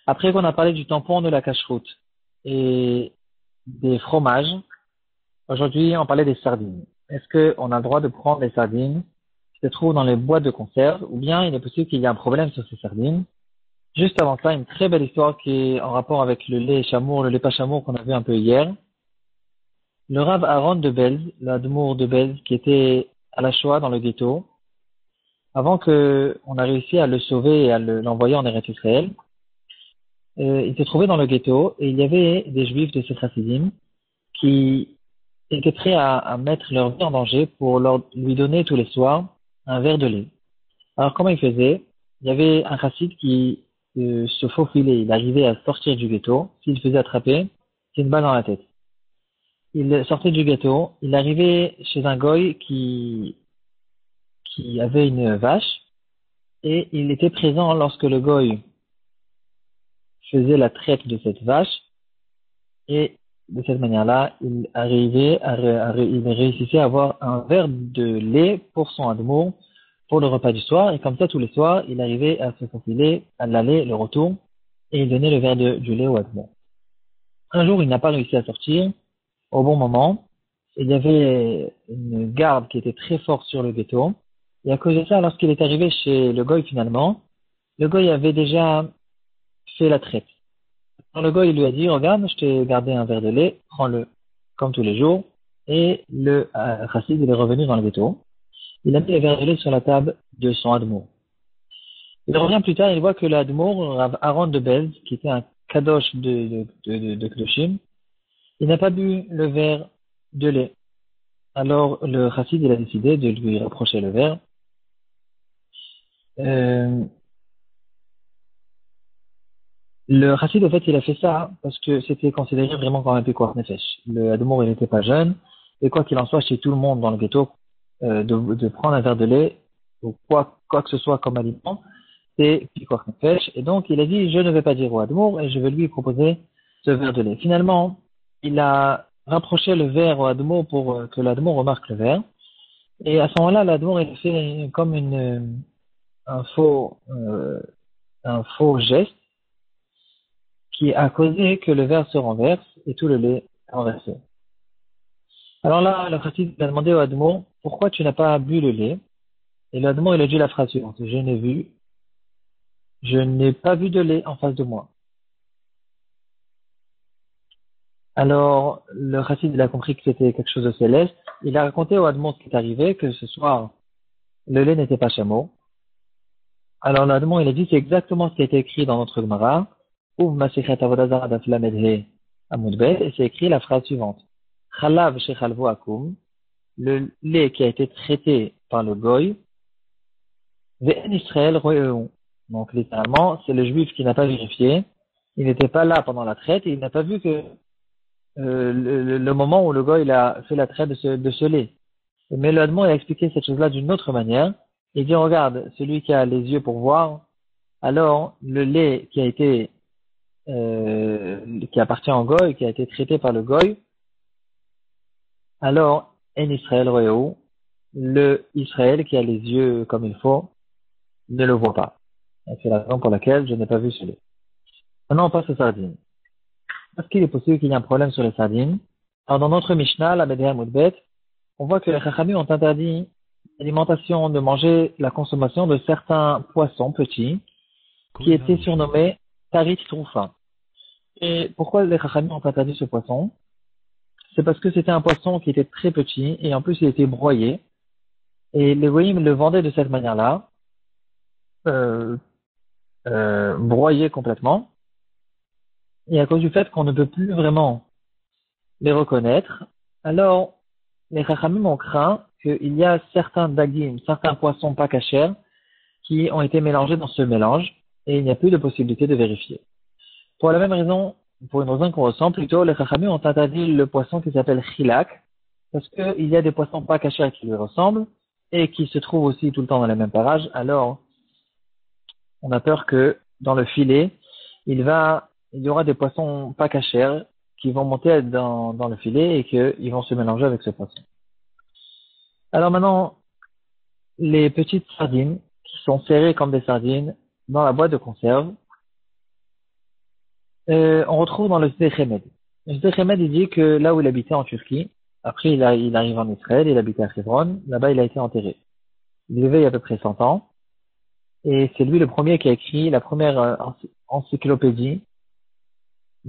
Après qu'on a parlé du tampon de la cacheroute et des fromages, aujourd'hui on parlait des sardines. Est-ce qu'on a le droit de prendre les sardines qui se trouvent dans les boîtes de conserve ou bien il est possible qu'il y ait un problème sur ces sardines? Juste avant ça, une très belle histoire qui est en rapport avec le lait chamour, le lait pas chamour qu'on a vu un peu hier. Le Rav Aaron de Belz, l'Admour de Belz, qui était à la Shoah dans le ghetto, avant que on a réussi à le sauver et à l'envoyer en Eretz Israël, il se trouvait dans le ghetto et il y avait des juifs de ce chassidim qui étaient prêts à mettre leur vie en danger pour lui donner tous les soirs un verre de lait. Alors comment il faisait? Il y avait un chassid qui se faufilait, il arrivait à sortir du ghetto, s'il faisait attraper, c'est une balle dans la tête. Il sortait du ghetto, il arrivait chez un goy qui avait une vache et il était présent lorsque le goy faisait la traite de cette vache et de cette manière-là, il réussissait à avoir un verre de lait pour son admour pour le repas du soir et comme ça tous les soirs, il arrivait à se faufiler à l'aller, le retour et il donnait le verre du lait au admour. Un jour, il n'a pas réussi à sortir au bon moment. Il y avait une garde qui était très forte sur le ghetto. Et à cause de ça, lorsqu'il est arrivé chez le goy finalement, le goy avait déjà fait la traite. Alors le goy il lui a dit, regarde, je t'ai gardé un verre de lait, prends-le comme tous les jours. Et le chassid il est revenu dans le ghetto. Il a mis le verre de lait sur la table de son admour. Il revient plus tard, il voit que l'admour, Rav Aaron de Belz, qui était un kadosh de Kedoshim, il n'a pas bu le verre de lait. Alors le chassid il a décidé de lui reprocher le verre. Euh, le chassid au fait il a fait ça parce que c'était considéré vraiment comme un pékouar nefesh. Le admour il n'était pas jeune et quoi qu'il en soit chez tout le monde dans le ghetto de prendre un verre de lait ou quoi que ce soit comme aliment c'est pékouar nefesh et donc il a dit je ne vais pas dire au admour et je vais lui proposer ce verre de lait. Finalement il a rapproché le verre au admour pour que l'admour remarque le verre. Et à ce moment-là, l'admour il fait comme un faux geste qui a causé que le verre se renverse et tout le lait est renversé. Alors là, le chassid a demandé au admour, pourquoi tu n'as pas bu le lait? Et l'admour il a dit la phrase suivante, je n'ai pas vu de lait en face de moi. Alors, le chassid il a compris que c'était quelque chose de céleste. Il a raconté au admour ce qui est arrivé, que ce soir, le lait n'était pas chameau. Alors l'Admon, il a dit, c'est exactement ce qui a été écrit dans notre Gemara, Ouv Masechet Avodah Zarah Daf Lamed He Amud Bet, et c'est écrit la phrase suivante. Chalav Shechalvo Akum, le lait qui a été traité par le Goy, Ve'en Israël Roeun. Donc littéralement, c'est le juif qui n'a pas vérifié, il n'était pas là pendant la traite, et il n'a pas vu que le moment où le Goy il a fait la traite de ce lait. Mais l'Admon a expliqué cette chose-là d'une autre manière. Il dit, regarde, celui qui a les yeux pour voir, alors le lait qui appartient au goy, qui a été traité par le goy, alors en Israël Roéou, le Israël qui a les yeux comme il faut, ne le voit pas. Et c'est la raison pour laquelle je n'ai pas vu ce lait. Maintenant on passe aux sardines. Est-ce qu'il est possible qu'il y ait un problème sur les sardines? Alors dans notre Mishnah, la Medea Moudbet, on voit que les Chachamim ont interdit l'alimentation, de manger la consommation de certains poissons petits qui étaient surnommés Tarit Troufa. Et pourquoi les Chachamim ont interdit ce poisson? C'est parce que c'était un poisson qui était très petit et en plus il était broyé. Et les Goïm le vendaient de cette manière-là, euh, broyé complètement. Et à cause du fait qu'on ne peut plus vraiment les reconnaître, alors les Chachamim ont craint qu'il y a certains dagim, certains poissons pas cachers, qui ont été mélangés dans ce mélange et il n'y a plus de possibilité de vérifier. Pour la même raison, pour une raison qu'on ressent, plutôt les Chachamim ont interdit le poisson qui s'appelle chilak, parce qu'il y a des poissons pas cachers qui lui ressemblent et qui se trouvent aussi tout le temps dans les mêmes parages. Alors, on a peur que dans le filet, il y aura des poissons pas cachers qui vont monter dans le filet et qu'ils vont se mélanger avec ce poisson. Alors maintenant, les petites sardines qui sont serrées comme des sardines dans la boîte de conserve, On retrouve dans le Sdei Chemed. Le Sdei Chemed, il dit que là où il habitait en Turquie, après il arrive en Israël, il habitait à Hebron, là-bas il a été enterré. Il vivait il y a à peu près 100 ans, et c'est lui le premier qui a écrit la première encyclopédie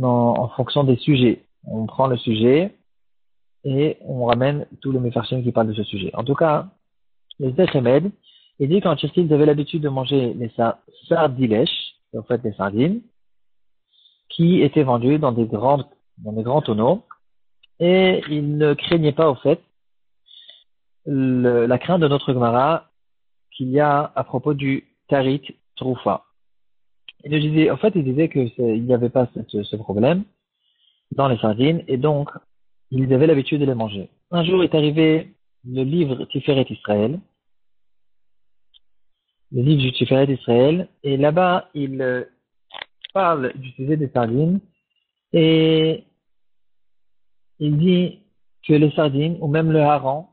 en fonction des sujets. On prend le sujet et on ramène tous les méfarchim qui parlent de ce sujet. En tout cas, le Sdei Chemed, il dit qu'en Turquie, ils avaient l'habitude de manger les sardilèches, en fait les sardines, qui étaient vendus dans des grands tonneaux, et il ne craignait pas, au fait, la crainte de notre Gemara qu'il y a à propos du tarit troufa. En fait, il disait il n'y avait pas ce problème dans les sardines, et donc, ils avaient l'habitude de les manger. Un jour est arrivé le livre Tiferet Israël, le livre du Tiferet Israël, et là-bas, il parle du sujet des sardines, et il dit que les sardines, ou même le hareng,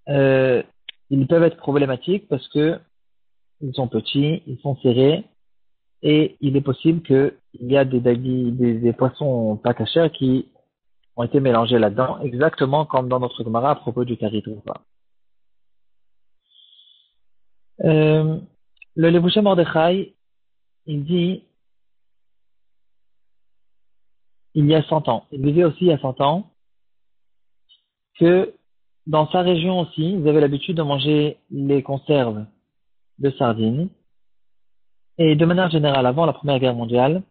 euh, ils peuvent être problématiques parce que ils sont petits, ils sont serrés, et il est possible qu'il y a des poissons pas cachers qui ont été mélangés là-dedans, exactement comme dans notre Gemara à propos du tarit troufa. Euh, le Levouché Mordechai, il dit, il y a 100 ans, il disait aussi il y a 100 ans, que dans sa région aussi, ils avaient l'habitude de manger les conserves de sardines. Et de manière générale, avant la Première Guerre mondiale,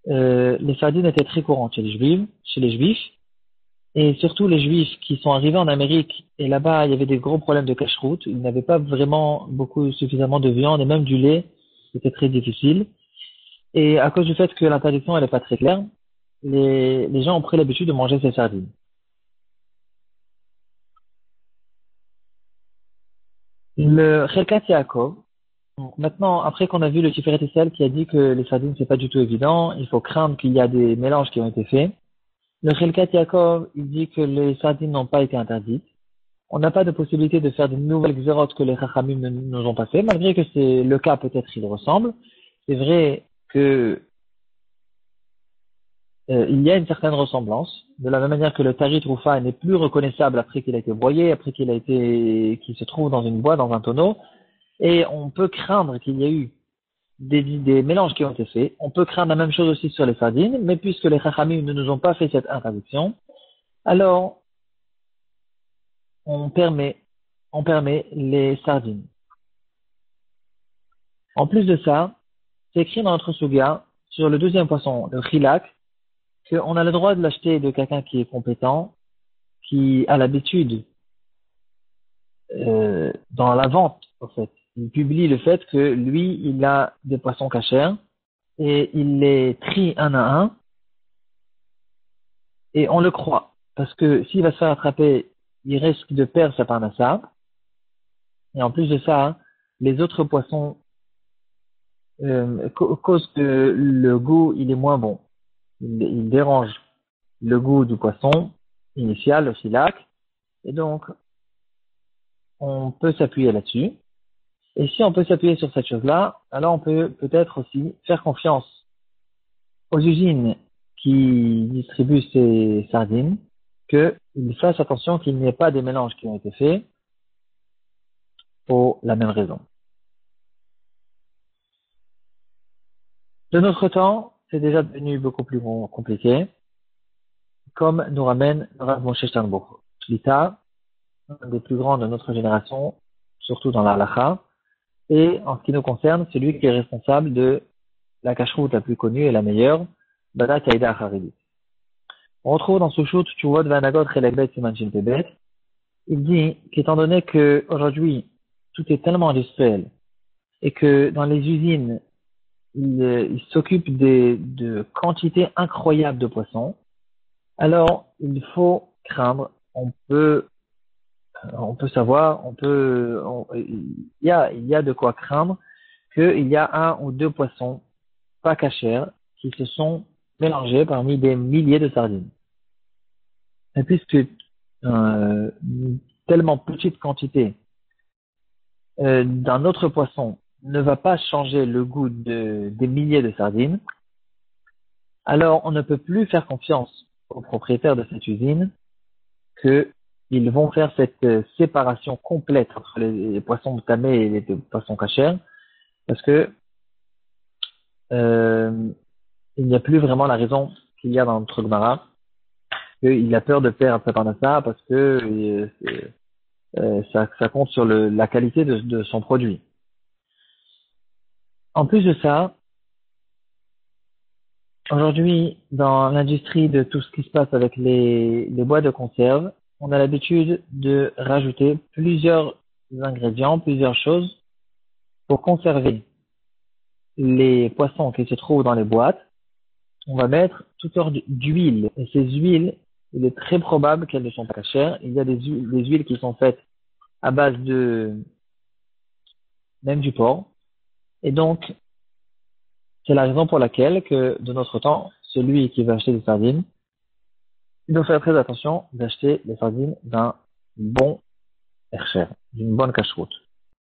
les sardines étaient très courantes chez les Juifs, et surtout les Juifs qui sont arrivés en Amérique, et là-bas, il y avait des gros problèmes de cache-route. Ils n'avaient pas vraiment suffisamment de viande, et même du lait, c'était très difficile. Et à cause du fait que l'interdiction, elle n'est pas très claire, les gens ont pris l'habitude de manger ces sardines. Le Chelkat Yaakov, donc maintenant, après qu'on a vu le Tiferet Israël qui a dit que les sardines, c'est pas du tout évident, il faut craindre qu'il y a des mélanges qui ont été faits. Le Chelkat Yaakov, il dit que les sardines n'ont pas été interdites. On n'a pas de possibilité de faire de nouvelles xérotes que les Chachamim ne nous ont pas fait, malgré que c'est le cas, peut-être il ressemble. C'est vrai que il y a une certaine ressemblance, de la même manière que le Tarit Roufa n'est plus reconnaissable après qu'il a été broyé, après qu'il se trouve dans une boîte, dans un tonneau, et on peut craindre qu'il y ait eu des mélanges qui ont été faits. On peut craindre la même chose aussi sur les sardines, mais puisque les Chachamim ne nous ont pas fait cette interdiction, alors on permet les sardines. En plus de ça, c'est écrit dans notre Suga, sur le deuxième poisson, le chilak, qu'on a le droit de l'acheter de quelqu'un qui est compétent, qui a l'habitude, dans la vente, en fait. Il publie le fait que lui, il a des poissons cachers, et il les trie un à un, et on le croit. Parce que s'il va se faire attraper, il risque de perdre sa parnassa. Et en plus de ça, hein, les autres poissons causent que le goût, il est moins bon. Il dérange le goût du poisson initial, le filac. Et donc, on peut s'appuyer là-dessus. Et si on peut s'appuyer sur cette chose-là, alors on peut peut-être aussi faire confiance aux usines qui distribuent ces sardines, qu'ils fassent attention qu'il n'y ait pas des mélanges qui ont été faits pour la même raison. De notre temps, c'est déjà devenu beaucoup plus compliqué, comme nous ramène Rav Moshe Sternbuch. Shlita, un des plus grands de notre génération, surtout dans la halakha, et en ce qui nous concerne, c'est lui qui est responsable de la cache-route la plus connue et la meilleure, Bada Kaïda Haridit. On retrouve dans ce shoot Tchuvot Vanagot Chelekbet Siman Shin Pebet. Il dit qu'étant donné que aujourd'hui tout est tellement industriel et que dans les usines il s'occupe de quantités incroyables de poissons, alors il faut craindre. Il y a de quoi craindre qu'il y a un ou deux poissons pas cachers qui se sont mélangés parmi des milliers de sardines. Et puisque une tellement petite quantité d'un autre poisson ne va pas changer le goût des milliers de sardines, alors on ne peut plus faire confiance aux propriétaires de cette usine qu'ils vont faire cette séparation complète entre les poissons tamés et les poissons cachers, parce que euh, il n'y a plus vraiment la raison qu'il y a dans notre Gemara, qu'il a peur de perdre sa parnassa parce que ça compte sur la qualité de son produit. En plus de ça, aujourd'hui, dans l'industrie de tout ce qui se passe avec les boîtes de conserve, on a l'habitude de rajouter plusieurs ingrédients, plusieurs choses pour conserver les poissons qui se trouvent dans les boîtes. On va mettre toutes sortes d'huiles. Et ces huiles, il est très probable qu'elles ne sont pas chères. Il y a des huiles qui sont faites à base même du porc. Et donc, c'est la raison pour laquelle que, de notre temps, celui qui va acheter des sardines, il doit faire très attention d'acheter les sardines d'un bon hercher, d'une bonne cache-route.